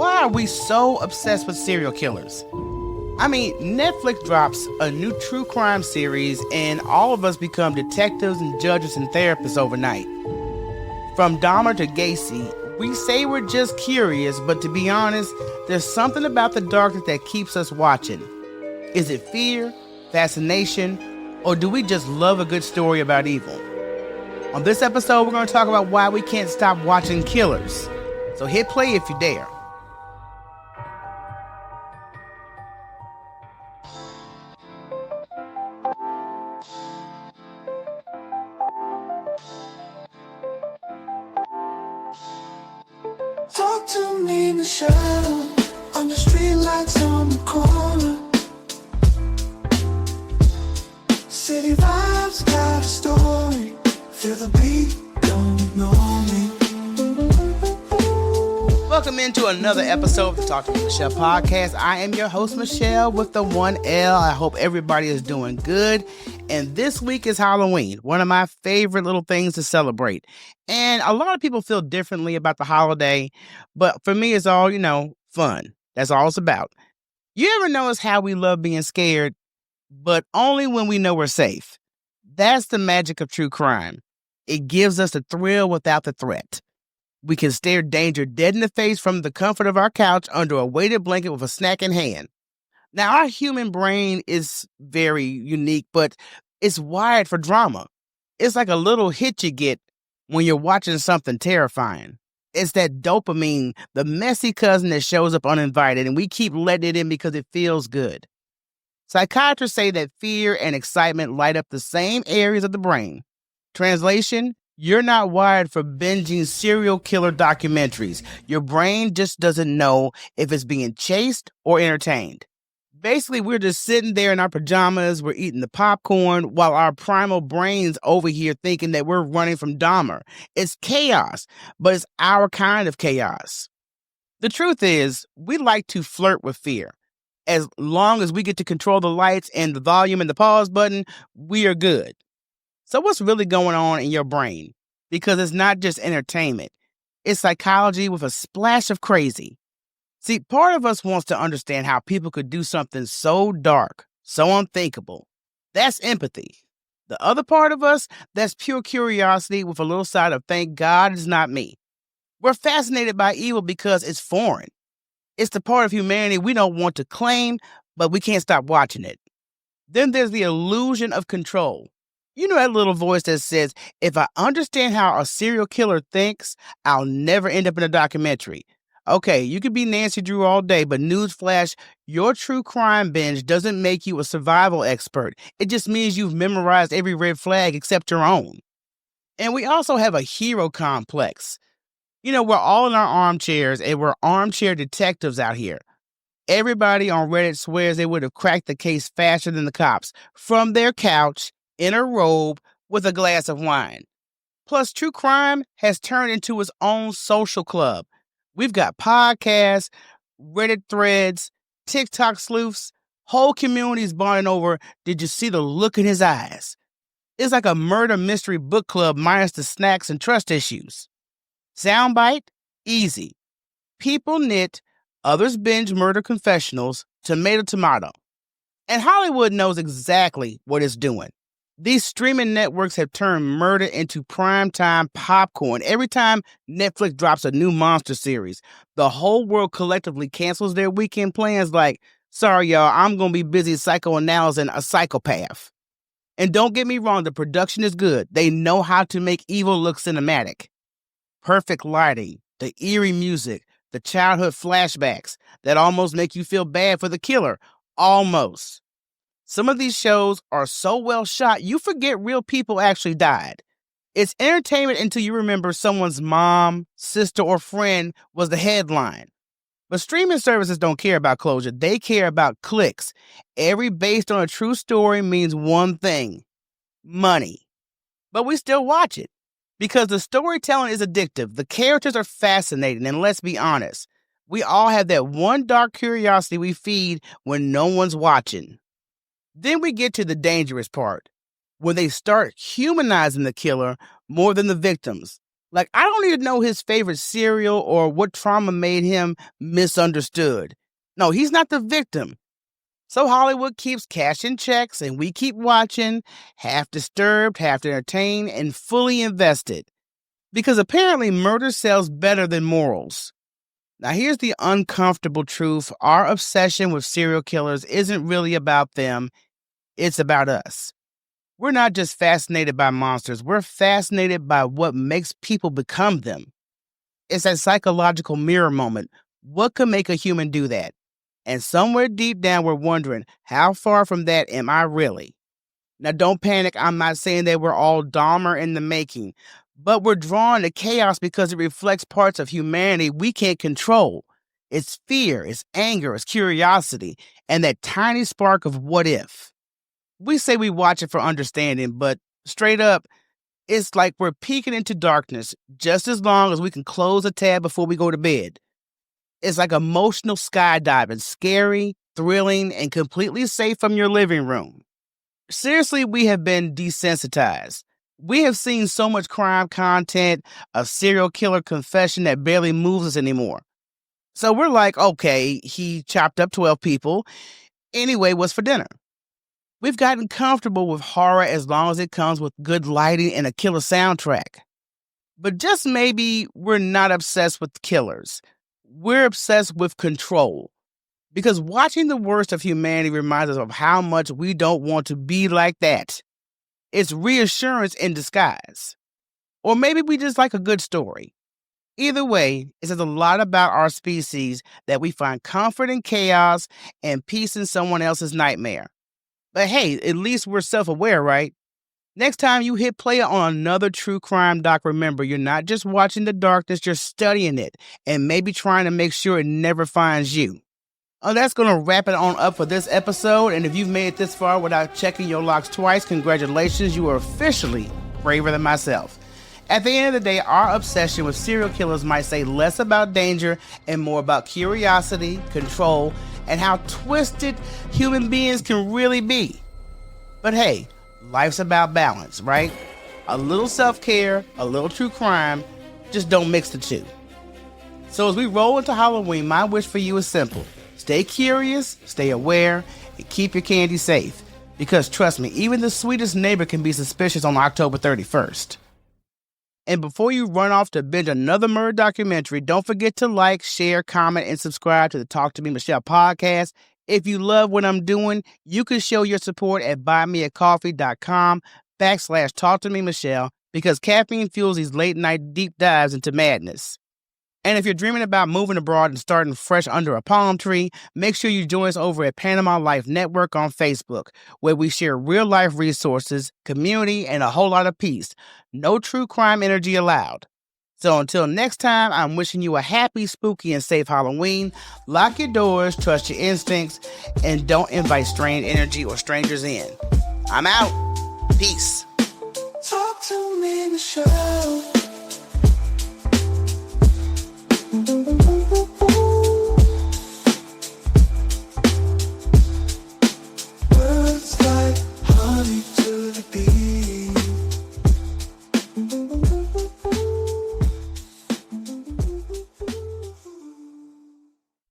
Why are we so obsessed with serial killers? I mean, Netflix drops a new true crime series and all of us become detectives and judges and therapists overnight. From Dahmer to Gacy, we say we're just curious, but to be honest, there's something about the darkness that keeps us watching. Is it fear, fascination, or do we just love a good story about evil? On this episode, we're going to talk about why we can't stop watching killers. So hit play if you dare. Talk to me, Michele, on the street lights on the corner. City vibes got a story. Feel the beat, don't ignore me. Welcome into another episode of the Talk to Me Michele podcast. I am your host, Michele, with the 1L. I hope everybody is doing good. And this week is Halloween, one of my favorite little things to celebrate. And a lot of people feel differently about the holiday, but for me, it's all, fun. That's all it's about. You ever notice how we love being scared, but only when we know we're safe? That's the magic of true crime. It gives us the thrill without the threat. We can stare danger dead in the face from the comfort of our couch under a weighted blanket with a snack in hand. Now, our human brain is very unique, but it's wired for drama. It's like a little hit you get when you're watching something terrifying. It's that dopamine, the messy cousin that shows up uninvited, and we keep letting it in because it feels good. Psychiatrists say that fear and excitement light up the same areas of the brain. Translation: you're not wired for binging serial killer documentaries. Your brain just doesn't know if it's being chased or entertained. Basically, we're just sitting there in our pajamas, we're eating the popcorn, while our primal brain's over here thinking that we're running from Dahmer. It's chaos, but it's our kind of chaos. The truth is, we like to flirt with fear. As long as we get to control the lights and the volume and the pause button, we are good. So what's really going on in your brain? Because it's not just entertainment. It's psychology with a splash of crazy. See, part of us wants to understand how people could do something so dark, so unthinkable. That's empathy. The other part of us, that's pure curiosity with a little side of thank God it's not me. We're fascinated by evil because it's foreign. It's the part of humanity we don't want to claim, but we can't stop watching it. Then there's the illusion of control. You know that little voice that says, if I understand how a serial killer thinks, I'll never end up in a documentary. Okay, you could be Nancy Drew all day, but newsflash, your true crime binge doesn't make you a survival expert. It just means you've memorized every red flag except your own. And we also have a hero complex. We're all in our armchairs and we're armchair detectives out here. Everybody on Reddit swears they would have cracked the case faster than the cops from their couch in a robe with a glass of wine. Plus, true crime has turned into its own social club. We've got podcasts, Reddit threads, TikTok sleuths, whole communities bonding over, did you see the look in his eyes? It's like a murder mystery book club minus the snacks and trust issues. Soundbite? Easy. People knit, others binge murder confessionals, tomato tomato. And Hollywood knows exactly what it's doing. These streaming networks have turned murder into primetime popcorn. Every time Netflix drops a new monster series, the whole world collectively cancels their weekend plans like, sorry, y'all, I'm going to be busy psychoanalyzing a psychopath. And don't get me wrong, the production is good. They know how to make evil look cinematic. Perfect lighting, the eerie music, the childhood flashbacks that almost make you feel bad for the killer. Almost. Some of these shows are so well shot, you forget real people actually died. It's entertainment until you remember someone's mom, sister, or friend was the headline. But streaming services don't care about closure. They care about clicks. Every based on a true story means one thing: money. But we still watch it because the storytelling is addictive. The characters are fascinating, and let's be honest, we all have that one dark curiosity we feed when no one's watching. Then we get to the dangerous part, when they start humanizing the killer more than the victims. Like, I don't need to know his favorite cereal or what trauma made him misunderstood. No, he's not the victim. So Hollywood keeps cashing checks and we keep watching, half disturbed, half entertained, and fully invested. Because apparently murder sells better than morals. Now here's the uncomfortable truth. Our obsession with serial killers isn't really about them, it's about us. We're not just fascinated by monsters, we're fascinated by what makes people become them. It's that psychological mirror moment. What could make a human do that? And somewhere deep down, we're wondering, how far from that am I really? Now, don't panic. I'm not saying that we're all Dahmer in the making, but we're drawn to chaos because it reflects parts of humanity we can't control. It's fear, it's anger, it's curiosity, and that tiny spark of what if. We say we watch it for understanding, but straight up, it's like we're peeking into darkness just as long as we can close a tab before we go to bed. It's like emotional skydiving, scary, thrilling, and completely safe from your living room. Seriously, we have been desensitized. We have seen so much crime content, a serial killer confession that barely moves us anymore. So we're like, okay, he chopped up 12 people. Anyway, what's for dinner? We've gotten comfortable with horror as long as it comes with good lighting and a killer soundtrack. But just maybe we're not obsessed with killers. We're obsessed with control. Because watching the worst of humanity reminds us of how much we don't want to be like that. It's reassurance in disguise. Or maybe we just like a good story. Either way, it says a lot about our species that we find comfort in chaos and peace in someone else's nightmare. But hey, at least we're self-aware, right? Next time you hit play on another true crime doc, remember, you're not just watching the darkness, you're studying it and maybe trying to make sure it never finds you. Oh, that's going to wrap it on up for this episode. And if you've made it this far without checking your locks twice, congratulations, you are officially braver than myself. At the end of the day, our obsession with serial killers might say less about danger and more about curiosity, control, and how twisted human beings can really be. But hey, life's about balance, right? A little self-care, a little true crime, just don't mix the two. So as we roll into Halloween, my wish for you is simple. Stay curious, stay aware, and keep your candy safe. Because trust me, even the sweetest neighbor can be suspicious on October 31st. And before you run off to binge another murder documentary, don't forget to like, share, comment, and subscribe to the Talk to Me Michele podcast. If you love what I'm doing, you can show your support at buymeacoffee.com/Talk to Me Michele, because caffeine fuels these late night deep dives into madness. And if you're dreaming about moving abroad and starting fresh under a palm tree, make sure you join us over at Panama Life Network on Facebook, where we share real-life resources, community, and a whole lot of peace. No true crime energy allowed. So until next time, I'm wishing you a happy, spooky, and safe Halloween. Lock your doors, trust your instincts, and don't invite strange energy or strangers in. I'm out. Peace. Talk to me, Michele.